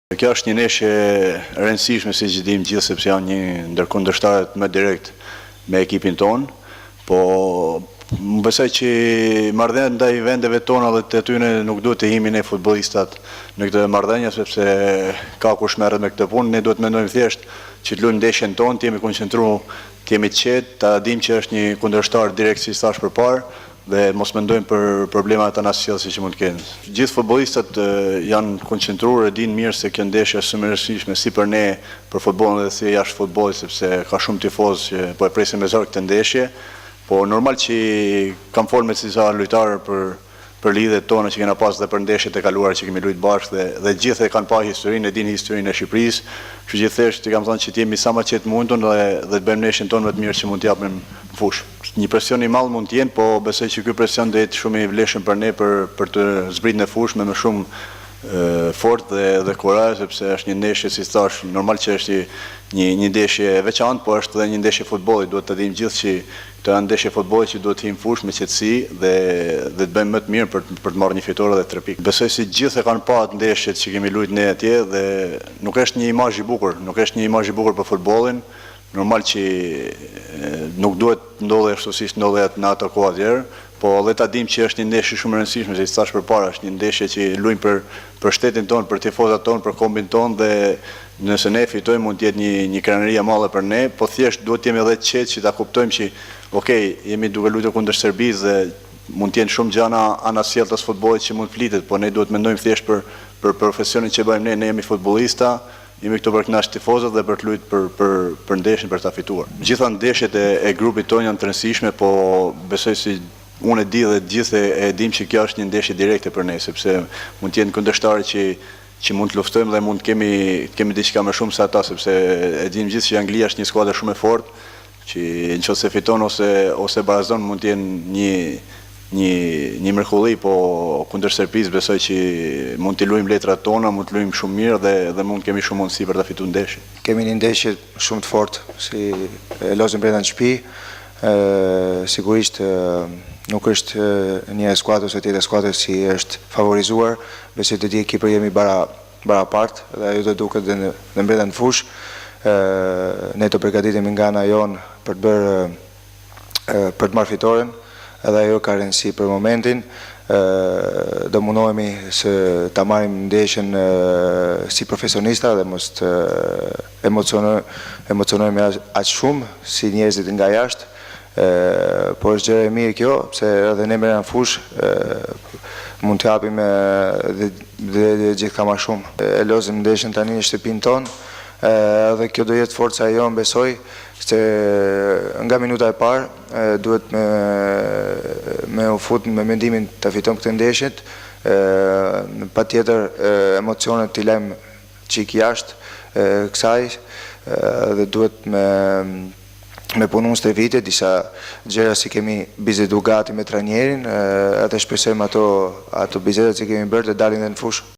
Kjo është një neshje e rëndësishme si që dim gjithë sepse janë një ndërkundërshtarët më direkt me ekipin tonë, po më besoj që marrëdhënia ndaj vendeve tona dhe të tyre nuk duhet të himi ne futbollistat në këtë marrëdhënie sepse ka kush merret me këtë punë, ne duhet mendojmë thjesht që të luajmë ndeshjen tonë, të jemi koncentruar, të jemi të qetë, ta dim që është një kundërshtar direkt si thash përpara dhe mos mendojmë për problemat të anasjellësi që mund të kenë. Gjithë futbollistat janë koncentruar e dinë mirë se kjo ndeshje është shumë e rëndësishme si për ne, për futbollin dhe si jashtë futbollit, sepse ka shumë tifozë që po e presin me zor këtë ndeshje. Po normal që kam folur me disa lojtarë për lidhjet tona që kena pas dhe për ndeshjet e kaluara që kemi luajtur bashkë dhe gjithë e kanë pa historinë, e dinë historinë e Shqipërisë. Kështu që thjesht i kam thënë që të jemi sa më qetë mundun dhe të bëjmë ndeshjen tonë më të mirë që mund të japim në fushë. Një presion i madh mund të jenë, po besoj që ky presion do jetë shumë i vlefshëm për ne për të zbritur në fushë me më shumë fort dhe kurajë, sepse është një ndeshje, si thash, normal që është një ndeshje e veçantë, po është edhe një ndeshje futbolli. Duhet të dimë gjithë që këto janë ndeshje futbolli që duhet të him fushë me qetësi dhe të bëjmë më të mirë për të marrë një fitore dhe 3 pikë. Besoj se gjithë e kanë parë ndeshjet që kemi luajtur ne atje dhe nuk është një imazh i bukur, nuk është një imazh i bukur për futbollin. Normal që nuk duhet ndodhe ashtu siç ndodhet në ato kohë atëherë, po edhe ta dim që është një ndeshje shumë e rëndësishme, si thash përpara, është një ndeshje që luajmë për shtetin tonë, për tifozat tonë, për kombin tonë dhe nëse ne fitojmë mund të jetë një krenarie e madhe për ne, po thjesht duhet të jemi edhe të qetë që ta kuptojmë që okay, jemi duke luajtur kundër Serbisë dhe mund të jenë shumë gjëra anasjellta të futbollit që mund të flitet, po ne duhet mendojmë thjesht për profesionin që bëjmë ne jemi futbollista. Jemi këtu për kënaqë tifozët dhe për të luajtur për ndeshjen për ta fituar. Gjitha ndeshjet e grupit tonë janë të rëndësishme, po besoj se unë e di dhe gjithë e dim që kjo është një ndeshje direkte për ne, sepse mund të jenë kundërshtarë që mund të luftojmë dhe mund të kemi diçka më shumë se ata, sepse e dim gjithë që Anglia është një skuadër shumë e fortë, që nëse fiton ose barazon mund të jenë një mrekulli, po kundër Serbisë besoj që mund të luajmë letrat tona, mund të luajmë shumë mirë dhe mund kemi shumë mundësi për ta fituar ndeshjen. Kemi një ndeshje shumë të fortë, si e lozim brenda në shtëpi. Sigurisht nuk është një skuadër ose tjetër skuadër si është favorizuar, besoj të di ekipër jemi barapart dhe ajo do duket dhe brenda në fushë. Ne të përgatitemi nga ana jonë për të marrë fitoren, edhe ajo ka rëndësi për momentin. Do mundohemi se ta marrim ndeshjen si profesionista dhe mos të emocionojmë aq shumë si njerëzit nga jashtë. Po është gjë e mirë kjo, pse edhe ne brenda në fushë mund të japim dhe gjithka më shumë. E lozim ndeshjen tani në shtëpinë tonë, edhe kjo do jetë forca e jonë, besoj, se nga minuta e parë duhet me u fut me mendimin të fitojmë këtë ndeshjet, patjetër emocionet t'i lejmë çik jashtë kësaj dhe duhet me punu në vite, disa gjëra si kemi bizedu gati me trajnerin, edhe shpresojmë ato bizedat që kemi bërë të dalin dhe në fushë.